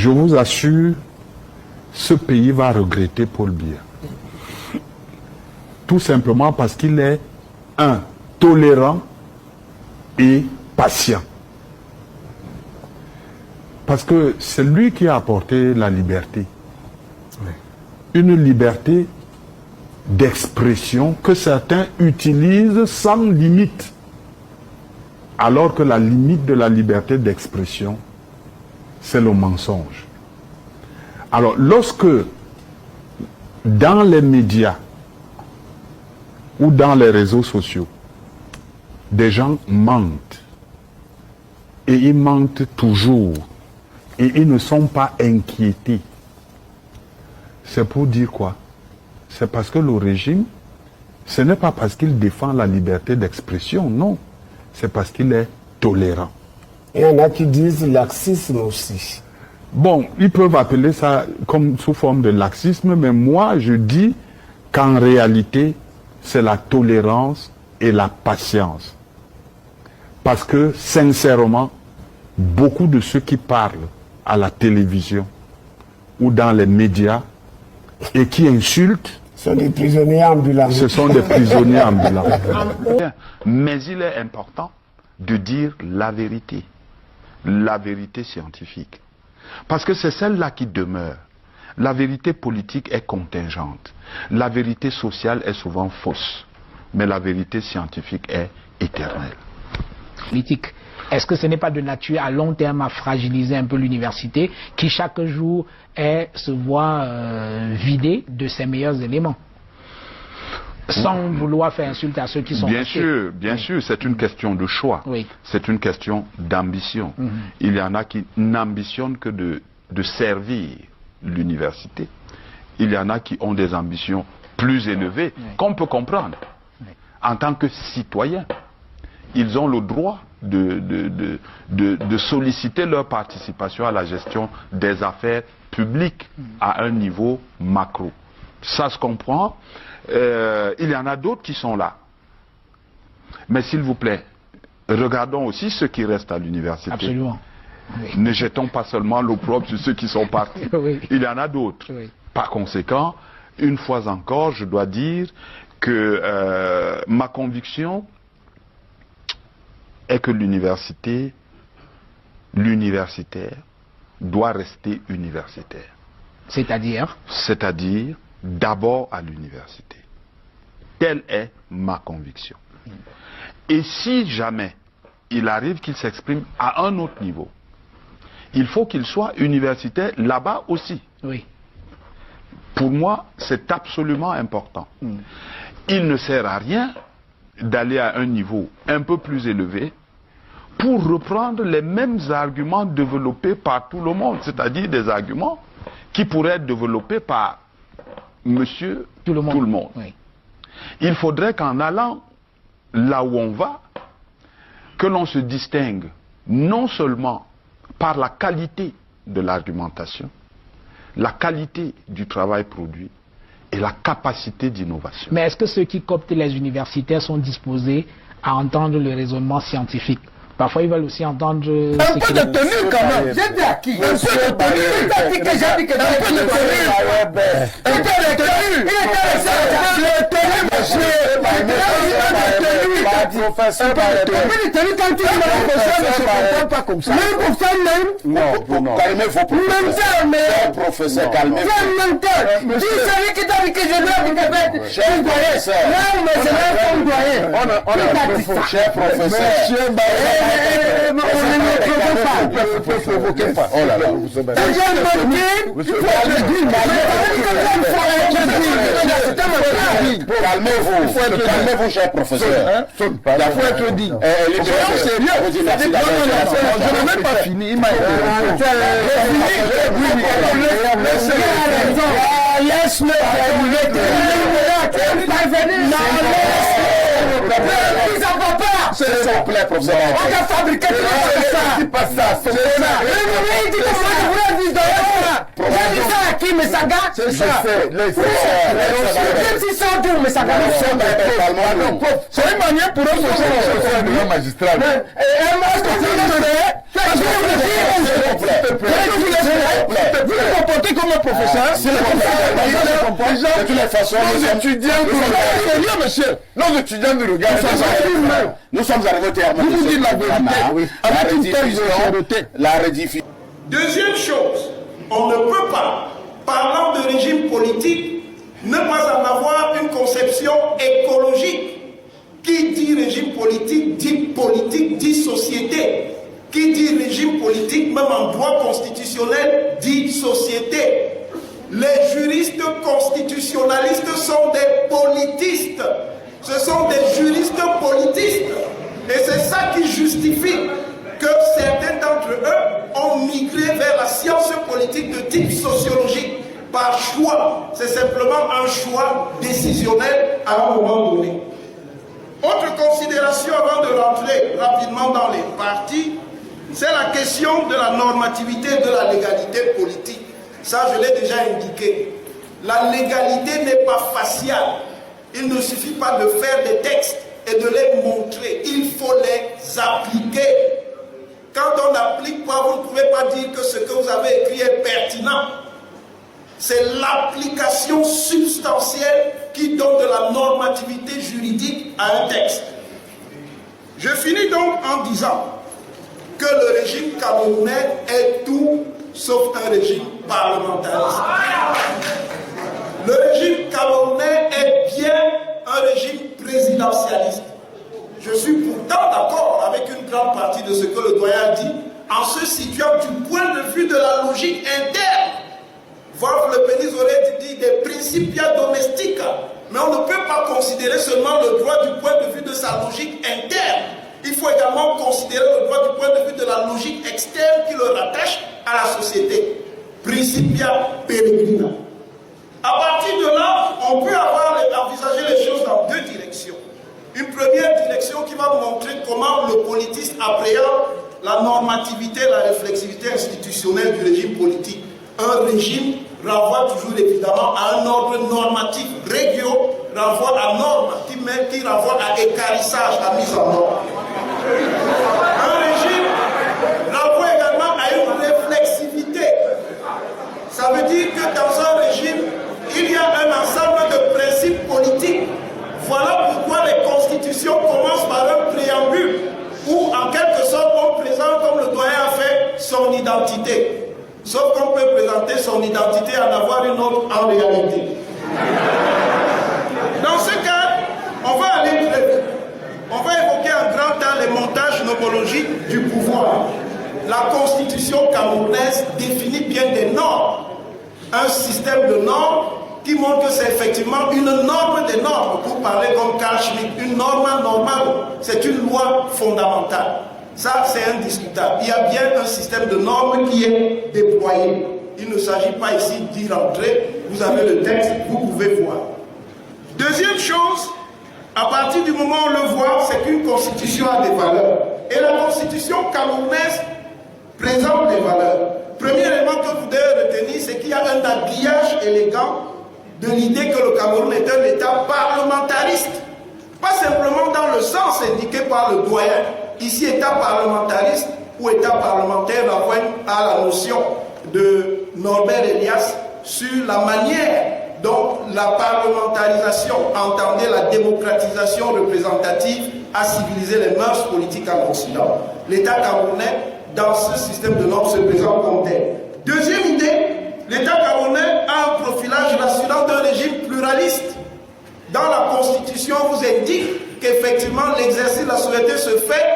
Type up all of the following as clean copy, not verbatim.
je vous assure, ce pays va regretter Paul Biya. Tout simplement parce qu'il est, tolérant et patient. Parce que c'est lui qui a apporté la liberté. Une liberté d'expression que certains utilisent sans limite. Alors que la limite de la liberté d'expression, c'est le mensonge. Alors, lorsque dans les médias ou dans les réseaux sociaux, des gens mentent, et ils mentent toujours, et ils ne sont pas inquiétés, c'est pour dire quoi? C'est parce que le régime, ce n'est pas parce qu'il défend la liberté d'expression, non. C'est parce qu'il est tolérant. Il y en a qui disent laxisme aussi. Bon, ils peuvent appeler ça comme sous forme de laxisme, mais moi je dis qu'en réalité, c'est la tolérance et la patience. Parce que, sincèrement, beaucoup de ceux qui parlent à la télévision ou dans les médias et qui insultent, Ce sont des prisonniers ambulants. ce sont des prisonniers ambulants. Mais il est important de dire la vérité scientifique. Parce que c'est celle-là qui demeure. La vérité politique est contingente. La vérité sociale est souvent fausse. Mais la vérité scientifique est éternelle. Politique. Est-ce que ce n'est pas de nature à long terme à fragiliser un peu l'université qui chaque jour se voit vidée de ses meilleurs éléments? Sans vouloir faire insulte à ceux qui sont Bien restés. sûr, bien sûr, c'est une question de choix. Oui. C'est une question d'ambition. Il y en a qui n'ambitionnent que de servir l'université. Il y en a qui ont des ambitions plus élevées, qu'on peut comprendre. En tant que citoyens, ils ont le droit de solliciter leur participation à la gestion des affaires publiques à un niveau macro. Ça se comprend. Il y en a d'autres qui sont là. Mais s'il vous plaît, regardons aussi ceux qui restent à l'université. Absolument. Oui. Ne jetons pas seulement l'opprobre sur ceux qui sont partis. Oui. Il y en a d'autres. Oui. Par conséquent, une fois encore, je dois dire que ma conviction est que l'universitaire doit rester universitaire. C'est-à-dire C'est-à-dire d'abord à l'université. Telle est ma conviction. Et si jamais il arrive qu'il s'exprime à un autre niveau, il faut qu'il soit universitaire là-bas aussi. Oui. Pour moi, c'est absolument important. Il ne sert à rien d'aller à un niveau un peu plus élevé pour reprendre les mêmes arguments développés par tout le monde, c'est-à-dire des arguments qui pourraient être développés par monsieur tout le monde. Oui. Il faudrait qu'en allant là où on va, que l'on se distingue non seulement par la qualité de l'argumentation, la qualité du travail produit et la capacité d'innovation. Mais est-ce que ceux qui cooptent les universitaires sont disposés à entendre le raisonnement scientifique? Parfois, ils veulent aussi entendre... Un peu de tenue quand même. J'ai dit à qui? Un peu de tenue. Il a dit que j'ai dit que un peu de tenue. Un peu de tenue. Il était resté le tenue, monsieur. Professeur, un peu de tenue quand tu dis le professeur ne se comporte pas comme ça. Même professeur même. Non, calmez-vous. Même professeur, calmez-vous. Même dis celui qui t'a dit que je dois vous faire. Cher professeur. Non, mais c'est même comme doyen. On a dit ça. Cher professeur. Monsieur Barret. On ne provoquez pas. Oh là là. Calmez-vous. Calmez-vous, cher professeur. Il faut être dit. Sérieux. Je n'ai même pas fini. Il m'a laisse-le. S'il vous plaît, professeur. On a fabriqué tout ça. C'est pas ça. C'est ça. Il dit que moi, je voulais dire j'ai dit ça à qui, mais ça gâte. C'est ça. Même si ça dure, mais ça gâte. C'est une manière pour eux de faire un magistral. Est-ce que vous le savez? parlez comme un professeur. C'est le professeur. De toutes les façons, nos étudiants nous regardent. Nous sommes arrivés au terme. Vous dites la vérité. La rediffusion. Deuxième chose, on ne peut pas, parlant de régime politique, ne pas en avoir une conception écologique. Qui dit régime politique, dit société. Qui dit régime politique, même en droit constitutionnel, dit société. Les juristes constitutionnalistes sont des politistes. Ce sont des juristes politistes. Et c'est ça qui justifie que certains d'entre eux ont migré vers la science politique de type sociologique par choix. C'est simplement un choix décisionnel à un moment donné. Autre considération avant de rentrer rapidement dans les partis, c'est la question de la normativité et de la légalité politique. Ça, je l'ai déjà indiqué. La légalité n'est pas faciale. Il ne suffit pas de faire des textes et de les montrer. Il faut les appliquer. Quand on n'applique pas, vous ne pouvez pas dire que ce que vous avez écrit est pertinent. C'est l'application substantielle qui donne de la normativité juridique à un texte. Je finis donc en disant que le régime camerounais est tout sauf un régime parlementariste. Le régime camerounais est bien un régime présidentialiste. Je suis pourtant d'accord avec une grande partie de ce que le doyen dit en se situant du point de vue de la logique interne. Wolf Le Pénis aurait dit des principia domestica, mais on ne peut pas considérer seulement le droit du point de vue de sa logique interne. Il faut également considérer le droit du point de vue de la logique externe qui le rattache à la société. Principia peregrina. À partir de là, on peut envisager les choses dans deux directions. Une première direction qui va montrer comment le politiste appréhende la normativité, la réflexivité institutionnelle du régime politique. Un régime renvoie toujours évidemment à un ordre normatif. Régio renvoie à norme, qui renvoie à écarissage, à mise en ordre. Un régime renvoie également à une réflexivité. Ça veut dire que dans un régime, il y a un ensemble de principes politiques. Voilà pourquoi les constitutions commencent par un préambule où, en quelque sorte, on présente, comme le doyen a fait, son identité. Sauf qu'on peut présenter son identité et en avoir une autre en réalité. Dans ce cas, on va aller très vite. On va évoquer en grand temps les montages nomologiques du pouvoir. La constitution camerounaise définit bien des normes. Un système de normes qui montre que c'est effectivement une norme des normes, pour parler comme Carl Schmitt, une norme normale, c'est une loi fondamentale. Ça, c'est indiscutable. Il y a bien un système de normes qui est déployé. Il ne s'agit pas ici d'y rentrer. Vous avez le texte, vous pouvez voir. Deuxième chose, à partir du moment où on le voit, c'est qu'une constitution a des valeurs. Et la constitution camerounaise présente des valeurs. Premier élément que vous devez retenir, c'est qu'il y a un habillage élégant de l'idée que le Cameroun est un État parlementariste. Pas simplement dans le sens indiqué par le doyen. Ici, État parlementariste ou État parlementaire renvoie à la notion de Norbert Elias sur la manière dont la parlementarisation, entendait la démocratisation représentative, a civilisé les mœurs politiques en Occident. L'État camerounais, dans ce système de normes, se présente comme tel. Deuxième idée, l'État camerounais a un profilage rassurant d'un régime pluraliste. Dans la Constitution, on vous indique qu'effectivement l'exercice de la souveraineté se fait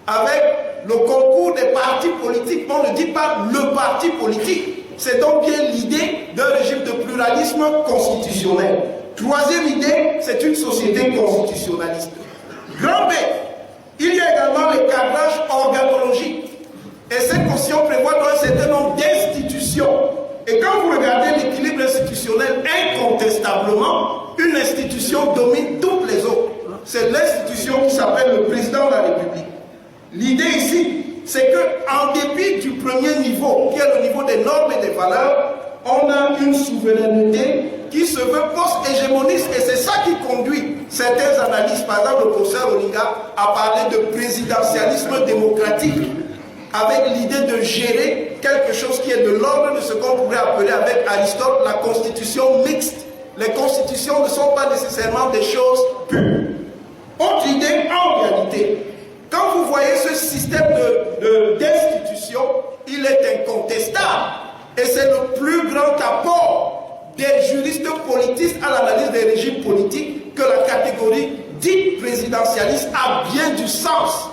avec le concours des partis politiques. On ne dit pas le parti politique. C'est donc bien l'idée d'un régime de pluralisme constitutionnel. Troisième idée, c'est une société constitutionnaliste. Grand B, il y a également le cadrage organologique. Et cette constitution prévoit un certain nombre d'institutions. Et quand vous regardez l'équilibre institutionnel, incontestablement, une institution domine toutes les autres. C'est l'institution qui s'appelle le président de la République. L'idée ici, c'est qu'en dépit du premier niveau, qui est le niveau des normes et des valeurs, on a une souveraineté qui se veut post-hégémoniste. Et c'est ça qui conduit certaines analyses, par exemple le professeur Olinga a parlé de présidentialisme démocratique, avec l'idée de gérer quelque chose qui est de l'ordre de ce qu'on pourrait appeler avec Aristote la constitution mixte. Les constitutions ne sont pas nécessairement des choses pures. Autre idée, en réalité, quand vous voyez ce système d'institution, il est incontestable. Et c'est le plus grand apport des juristes politistes à l'analyse des régimes politiques que la catégorie dite présidentialiste a bien du sens.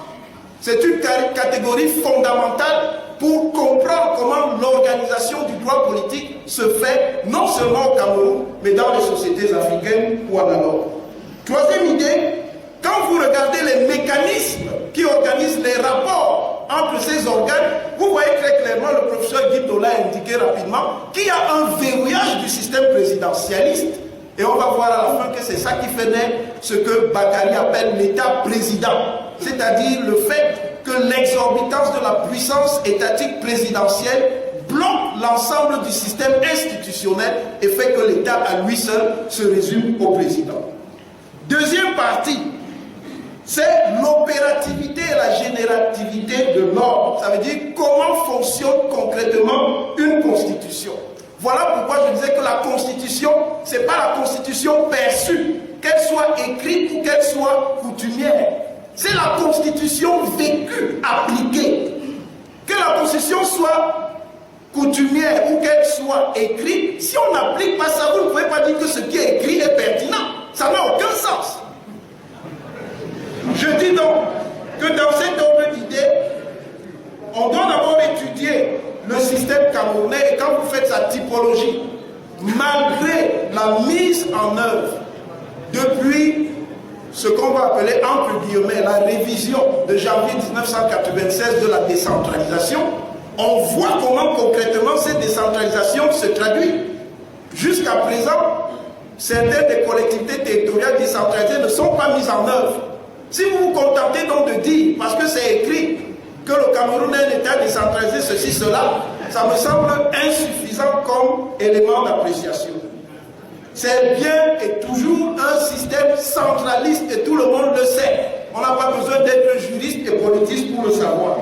C'est une catégorie fondamentale pour comprendre comment l'organisation du droit politique se fait, non seulement au Cameroun, mais dans les sociétés africaines ou en Europe. Troisième idée, quand vous regardez les mécanismes qui organisent les rapports entre ces organes, vous voyez très clairement, le professeur Guy Dola a indiqué rapidement, qu'il y a un verrouillage du système présidentialiste. Et on va voir à la fin que c'est ça qui fait naître ce que Bakary appelle l'État président. C'est-à-dire le fait que l'exorbitance de la puissance étatique présidentielle bloque l'ensemble du système institutionnel et fait que l'État à lui seul se résume au président. Deuxième partie, c'est l'opérativité et la générativité de l'ordre. Ça veut dire comment fonctionne concrètement une constitution. Voilà pourquoi je disais que la constitution, ce n'est pas la constitution perçue, qu'elle soit écrite ou qu'elle soit coutumière. C'est la constitution vécue, appliquée. Que la constitution soit coutumière ou qu'elle soit écrite, si on n'applique pas ça, vous ne pouvez pas dire que ce qui est écrit est pertinent. Ça n'a aucun sens. Je dis donc que dans cet ordre d'idées, on doit d'abord étudier le système camerounais et quand vous faites sa typologie, malgré la mise en œuvre depuis ce qu'on va appeler entre guillemets la révision de janvier 1996 de la décentralisation, on voit comment concrètement cette décentralisation se traduit. Jusqu'à présent, certaines des collectivités territoriales décentralisées ne sont pas mises en œuvre. Si vous vous contentez donc de dire, parce que c'est écrit, que le Cameroun est un État décentralisé, ceci, cela, ça me semble insuffisant comme élément d'appréciation. C'est bien et toujours un système centraliste et tout le monde le sait. On n'a pas besoin d'être juriste et politiste pour le savoir.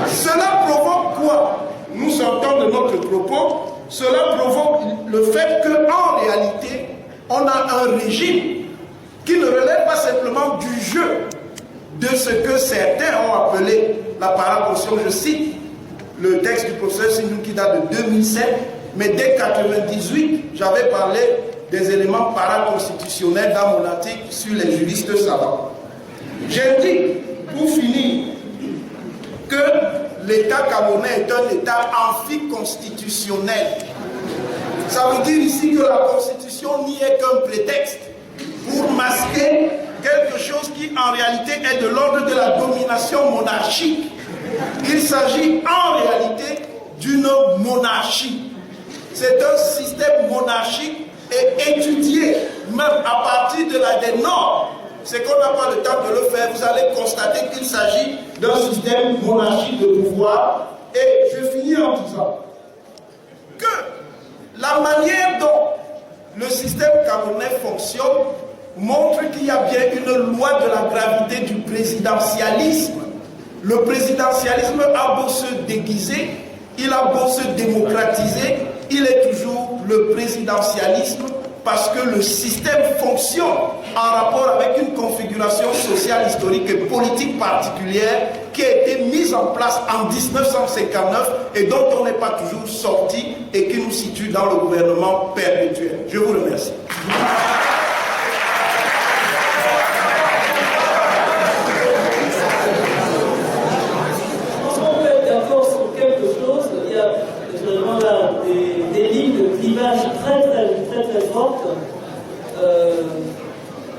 Cela provoque quoi? Nous sortons de notre propos. Cela provoque le fait qu'en réalité, on a un régime qui ne relève pas simplement du jeu de ce que certains ont appelé la paraconstitution. Je cite le texte du professeur Sindou qui date de 2007, mais dès 1998, j'avais parlé des éléments paraconstitutionnels dans mon article sur les juristes savants. J'ai dit, pour finir, que l'État camerounais est un État amphiconstitutionnel. Ça veut dire ici que la Constitution n'y est qu'un prétexte pour masquer quelque chose qui en réalité est de l'ordre de la domination monarchique. Il s'agit en réalité d'une monarchie. C'est un système monarchique et étudié même à partir de des normes. C'est qu'on n'a pas le temps de le faire. Vous allez constater qu'il s'agit d'un système monarchique de pouvoir. Et je finis en disant que la manière dont le système camerounais fonctionne montre qu'il y a bien une loi de la gravité du présidentialisme. Le présidentialisme a beau se déguiser, il a beau se démocratiser, il est toujours le présidentialisme parce que le système fonctionne en rapport avec une configuration sociale, historique et politique particulière qui a été mise en place en 1959 et dont on n'est pas toujours sorti et qui nous situe dans le gouvernement perpétuel. Je vous remercie. Des lignes de clivage très fortes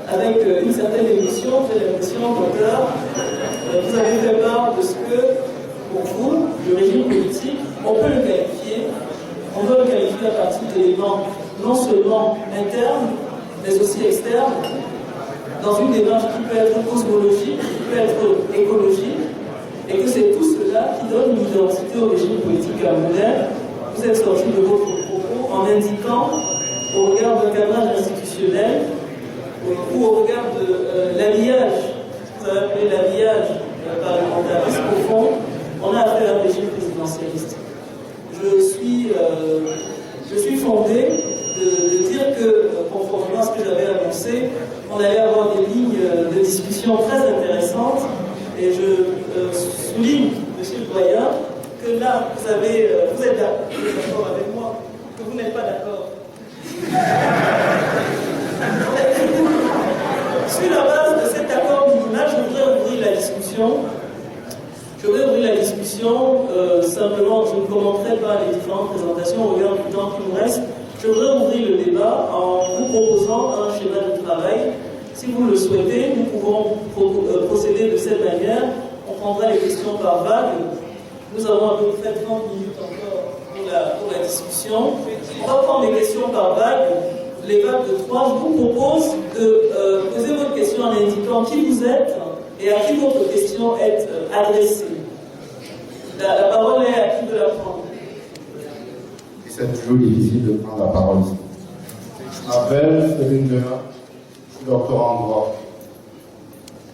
avec une certaine émission, j'ai l'impression, d'auteur. Vous avez fait part de ce que, pour vous, le régime politique, on peut le qualifier, on peut le qualifier à partir d'éléments non seulement internes, mais aussi externes, dans une démarche qui peut être cosmologique, qui peut être écologique, et que c'est tout cela qui donne une identité au régime politique camerounais. Vous êtes sorti de votre propos en indiquant, au regard d'un cadrage institutionnel, ou au regard de l'alliage, vous avez appelé l'alliage parlementariste, au fond, on a affaire à un régime présidentiel. présidentialiste. Je suis fondé de dire que, conformément à ce que j'avais annoncé, on allait avoir des lignes de discussion très intéressantes. Et je souligne, monsieur le doyen, que là, vous êtes d'accord avec moi, que vous n'êtes pas d'accord. Sur la base de cet accord minimal, je voudrais ouvrir la discussion. Simplement, je ne commenterai pas les différentes présentations au regard du temps qui nous reste. Je voudrais ouvrir le débat en vous proposant un schéma de travail. Si vous le souhaitez, nous pouvons procéder de cette manière. On prendra les questions par vague. Nous avons à peu près 30 minutes encore pour la discussion. On va prendre les questions par vague. Les vagues de 3, je vous propose de poser votre question en indiquant qui vous êtes et à qui votre question est adressée. La parole est à qui de la prendre? C'est toujours difficile de prendre la parole. Je m'appelle Céline Bernard, je suis docteur en droit.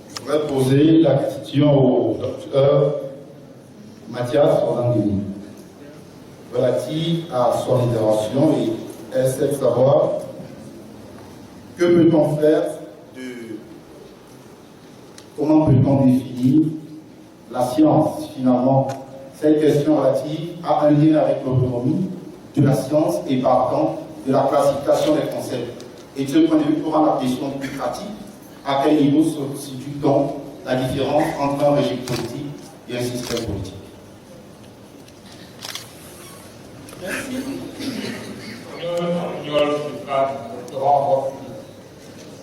Je voudrais poser la question au docteur Mathias Orlandini relative à son intervention et elle sait savoir que peut-on faire comment peut-on définir la science finalement. Cette question relative a un lien avec l'autonomie de la science et partant de la classification des concepts. Et de ce point de vue, pour rendre la question plus pratique, à quel niveau se situe donc la différence entre un régime politique et un système politique? Merci.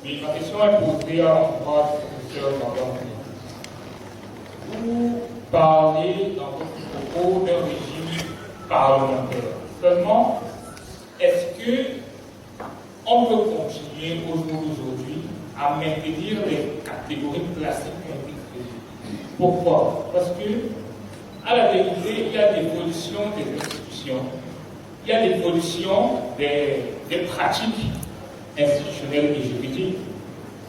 Mais ma question est posée à l'endroit du professeur Jean-Bernard. Vous parlez dans votre propos d'un régime parlementaire. Seulement, est-ce que on peut continuer au jour d'aujourd'hui à maintenir les catégories classiques intégrées? Pourquoi? Parce que, à la vérité, il y a l'évolution des institutions, il y a l'évolution des pratiques institutionnelles et juridiques,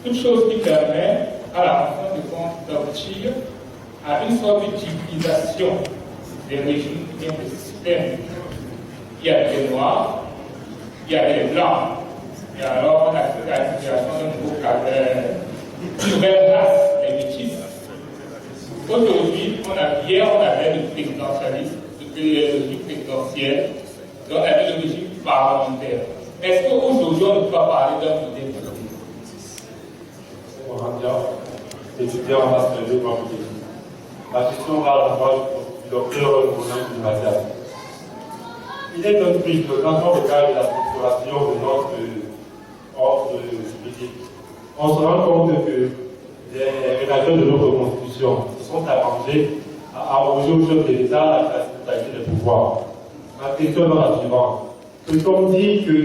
une chose qui permet à la fin de compte d'aboutir à une sorte de divinisation des régimes, des systèmes. Il y a des noirs, il y a des blancs, et alors on a fait la création d'un nouveau cadre, une nouvelle race, les métis. Aujourd'hui, hier on avait le présidentialisme, le régime présidentiel, donc on avait le régime parlementaire. Est-ce qu'aujourd'hui on ne peut pas parler d'un modèle politique? C'est Mohamed, étudiant en master 2 comme vous dites. La question va à la fois du docteur Mohamed Mathias. Il est notre but que quand on regarde la structuration de notre ordre juridique, on se rend compte que les rédacteurs de notre constitution se sont arrangés à arroger au chef de l'État la quasi-totalité des pouvoirs. Ma question est la suivante. Peut-on dire que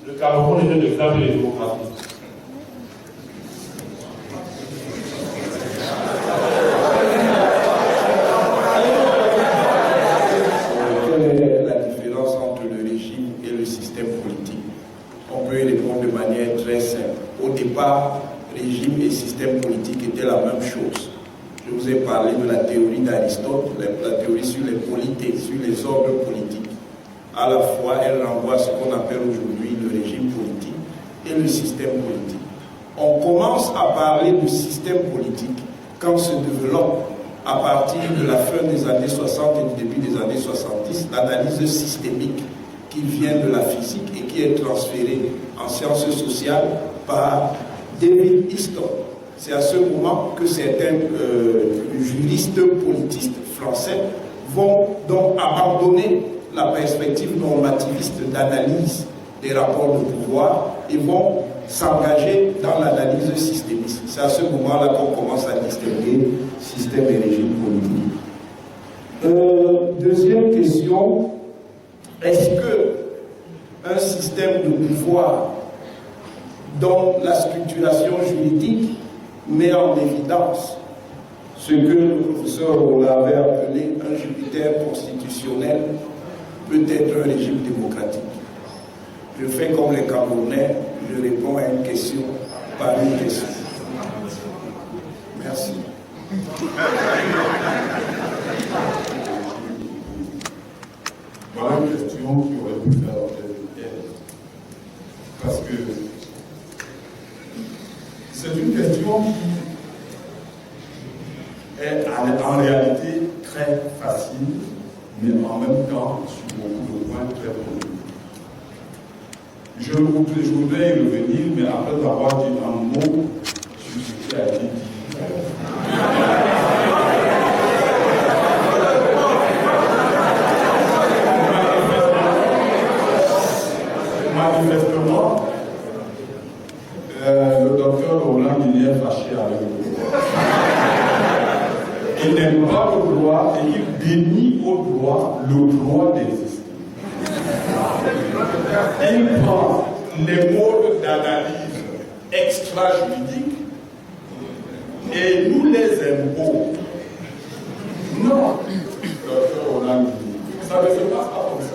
le Cameroun est un exemple de démocratie? Régime et système politique étaient la même chose. Je vous ai parlé de la théorie d'Aristote, la théorie sur les polités, sur les ordres politiques. À la fois, elle renvoie à ce qu'on appelle aujourd'hui le régime politique et le système politique. On commence à parler du système politique quand se développe, à partir de la fin des années 60 et du début des années 70, l'analyse systémique qui vient de la physique et qui est transférée en sciences sociales par David Easton. C'est à ce moment que certains juristes politistes français vont donc abandonner la perspective normativiste d'analyse des rapports de pouvoir et vont s'engager dans l'analyse systémiste. C'est à ce moment-là qu'on commence à distinguer système et régime politique. Deuxième question, est-ce que un système de pouvoir dont la structuration juridique met en évidence ce que le professeur avait appelé un Jupiter constitutionnel peut être un régime démocratique? Je fais comme les Camerounais, je réponds à une question par une question. Merci. question qui aurait pu faire l'objet de piège. Parce que c'est une question qui est en réalité très facile, mais en même temps sur beaucoup de points très polémiques. Je voudrais y revenir, mais après avoir dit un mot sur ce qui a été dit. Manifestement, le docteur Roland Guinée est fâché avec le droit. Il n'aime pas le droit et il dénie au droit le droit d'exister. Il prend les modes d'analyse extra-juridiques et nous les impose. Non, docteur Roland Guinée, ça ne se passe pas comme ça.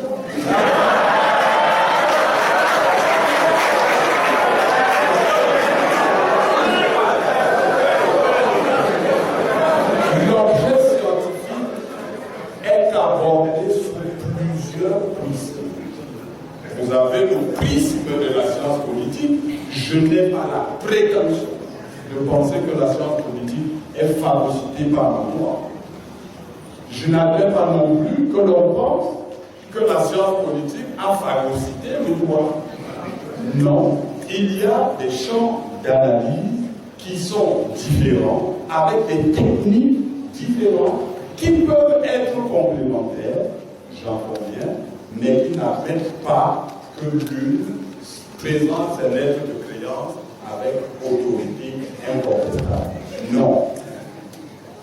Vous avez le prisme de la science politique. Je n'ai pas la prétention de penser que la science politique est phagocytée par le droit. Je n'admets pas non plus que l'on pense que la science politique a phagocyté le droit. Non, il y a des champs d'analyse qui sont différents, avec des techniques différentes, qui peuvent être complémentaires, j'en conviens, mais qui n'admettent pas que l'une présente ses lettres de créance avec autorité incontestable. Non.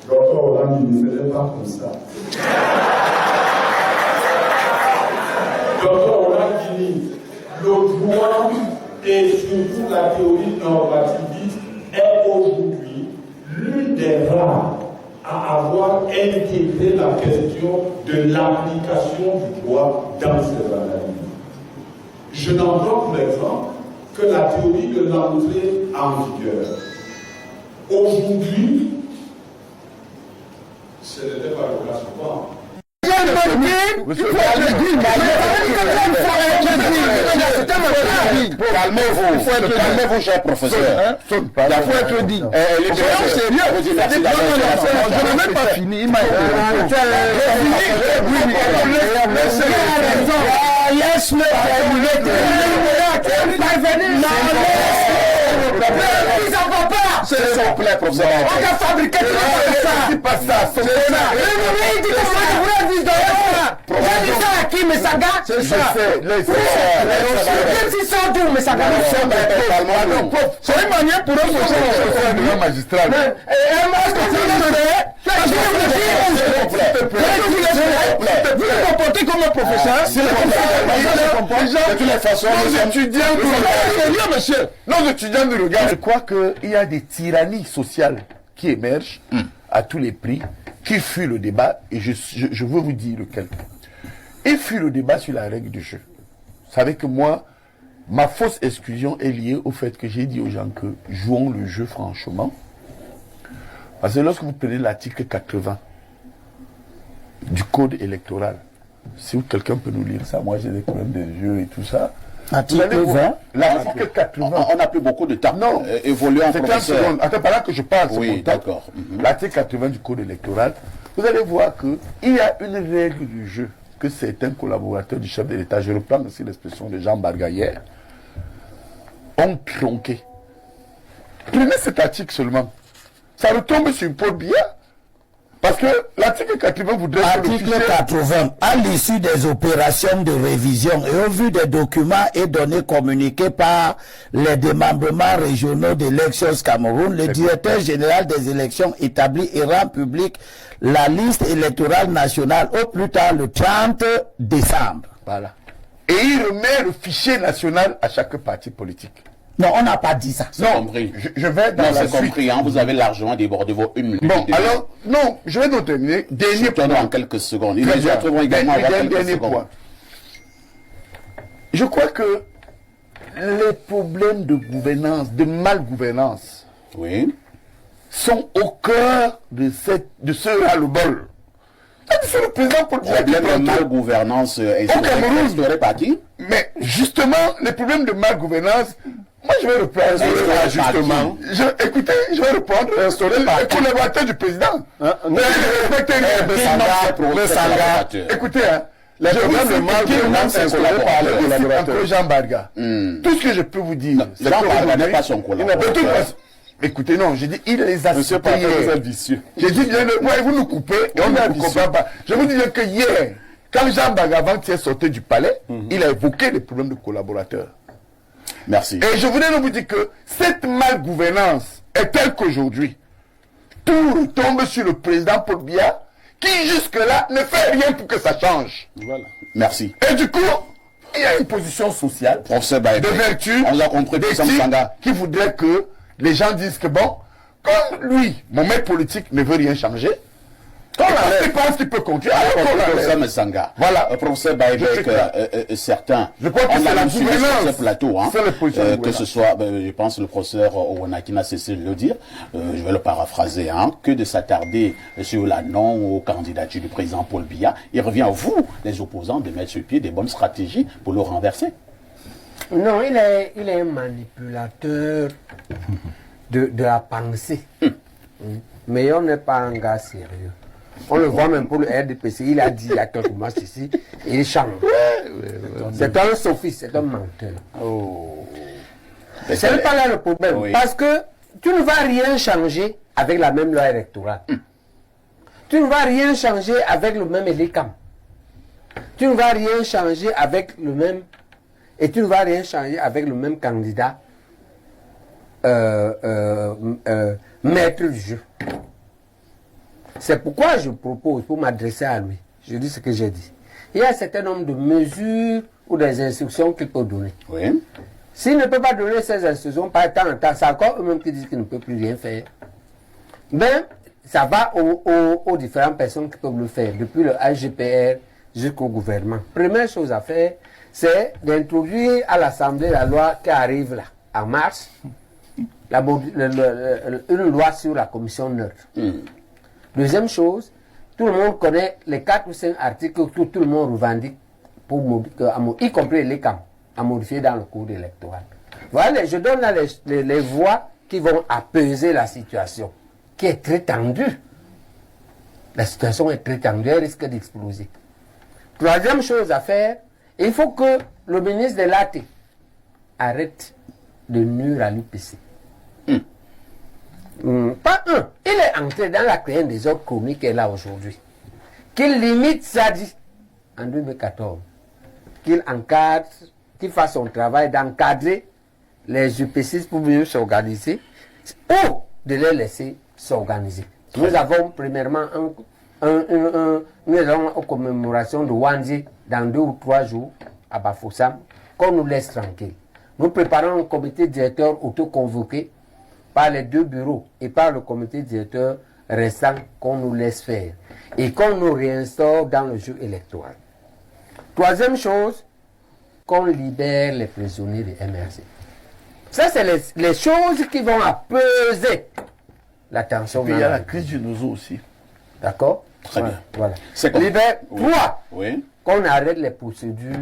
Docteur Hollande, il ne faisait pas comme ça. Docteur Hollande, le droit et surtout la théorie normativiste est aujourd'hui l'une des rares à avoir intégré la question de l'application du droit dans ses analyses. Je n'en donne pour exemple que la théorie de l'entrée en vigueur. Aujourd'hui, ce n'était pas le cas souvent. Calmez-vous, cher professeur. Il faut être dit. Soyons sérieux. Je n'ai même pas fini. Il m'a s'il vous plaît, professeur. On a fabriqué tout ça. C'est pas ça. C'est ça. J'ai dit ça à qui, mais ça gâte. C'est ça. Même si ça dure, mais ça gâte. C'est une manière pour eux de faire un magistral. Vous vous comportez comme un professeur. De toutes les façons, nos étudiants de regard. Je crois qu'il y a des tyrannies sociales qui émergent à tous les prix, qui fuient le débat, et je veux vous dire lequel. Il fuit le débat sur la règle du jeu. Vous savez que moi, ma fausse exclusion est liée au fait que j'ai dit aux gens que jouons le jeu franchement. Parce que lorsque vous prenez l'article 80 du code électoral, si quelqu'un peut nous lire ça, moi j'ai des problèmes de jeu et tout ça. Article 20. L'article 80. On n'a plus beaucoup de temps. Non. Évoluer en professeur. Attends, pendant que je parle, oui, d'accord. L'article 80 du code électoral, vous allez voir qu'il y a une règle du jeu que certains collaborateurs du chef de l'État, je reprends aussi l'expression de Jean Bargaillère, ont tronqué. Prenez cet article seulement. Ça retombe sur Paul Biya. Parce que l'article 80 voudrait... Article 80, à l'issue des opérations de révision et au vu des documents et données communiquées par les démembrements régionaux d'élections Cameroun, le directeur général des élections établit et rend public la liste électorale nationale au plus tard le 30 décembre. Voilà. Et il remet le fichier national à chaque parti politique. Non, on n'a pas dit ça. Non, je vais dans la suite. Compris, hein, vous avez largement débordé vos 1 minute. Bon, alors, non, je vais nous terminer. Dernier point. En quelques secondes. Les autres vont également avoir quelques secondes. Je crois que les problèmes de gouvernance, de malgouvernance, oui, sont au cœur de ce ras-le-bol. C'est le président Paul Biya qui problème de malgouvernance instauré par qui? Mais justement, les problèmes de malgouvernance, moi je vais reprendre. Justement. Écoutez, je vais répondre. Instauré par les collaborateurs du président. Écoutez, les problèmes de malgouvernance instaurés par les collaborateurs. Jean Barga. Tout ce que je peux vous dire, c'est Jean Barga n'est pas son collaborateur. Écoutez, non, j'ai dit, il les a cités hier. J'ai dit, vous nous coupez et on ne vous comprend pas. Je vous disais que hier, quand Jean Bagavant est sorti du palais, il a évoqué les problèmes de collaborateurs. Merci. Et je voulais vous dire que cette malgouvernance est telle qu'aujourd'hui, tout retombe sur le président Paul Biya, qui jusque-là ne fait rien pour que ça change. Voilà. Merci. Et du coup, il y a une position sociale, de vertu, on a compris, qui voudrait que les gens disent que bon, comme lui, mon maître politique ne veut rien changer, il pense qu'il peut continuer. Professeur Messanga. Voilà. Professeur Baïbek, certains. Je crois que c'est la gouvernance. Ce plateau, hein, que ce soit, je pense, le professeur Owanaki n'a cessé de le dire. Je vais le paraphraser, hein, que de s'attarder sur la non-candidature du président Paul Biya. Il revient à vous, les opposants, de mettre sur pied des bonnes stratégies pour le renverser. Non, il est un manipulateur de la pensée. Mais on n'est pas un gars sérieux. On le voit même pour le RDPC. Il a dit il y a quelques mois ici, il change. C'est un sophiste, c'est un menteur. C'est pas là le problème. Oui. Parce que tu ne vas rien changer avec la même loi électorale. Tu ne vas rien changer avec le même ELECAM. Tu ne vas rien changer avec le même... Et tu ne vas rien changer avec le même candidat maître du jeu. C'est pourquoi je propose, pour m'adresser à lui, je dis ce que j'ai dit. Il y a un certain nombre de mesures ou des instructions qu'il peut donner. Oui. S'il ne peut pas donner ces instructions, par temps en temps, c'est encore eux-mêmes qui disent qu'il ne peut plus rien faire. Mais ça va aux différentes personnes qui peuvent le faire, depuis le AGPR jusqu'au gouvernement. Première chose à faire, c'est d'introduire à l'Assemblée la loi qui arrive là, en mars, une loi sur la commission neutre. Deuxième chose, tout le monde connaît les 4 ou 5 articles que tout le monde revendique, y compris les camps, à modifier dans le code électoral. Voilà, je donne là les voies qui vont apaiser la situation, qui est très tendue. La situation est très tendue, elle risque d'exploser. Troisième chose à faire, il faut que le ministre de l'AT arrête de nuire à l'UPC. Pas un. Il est entré dans la création des ordres chroniques qu'elle a aujourd'hui. Qu'il limite Sadi en 2014. Qu'il encadre, qu'il fasse son travail d'encadrer les UPC pour mieux s'organiser ou de les laisser s'organiser. Nous avons premièrement une commémoration de Wanzi dans 2 ou 3 jours à Bafoussam qu'on nous laisse tranquille. Nous préparons un comité directeur autoconvoqué par les 2 bureaux et par le comité directeur restant qu'on nous laisse faire et qu'on nous réinstaure dans le jeu électoral. Troisième chose, qu'on libère les prisonniers de MRC. Ça, c'est les choses qui vont apaiser la tension. Il y a la crise du Nozo aussi. D'accord? Très bien. Voilà. C'est Libère. 3. Oui. Qu'on arrête les procédures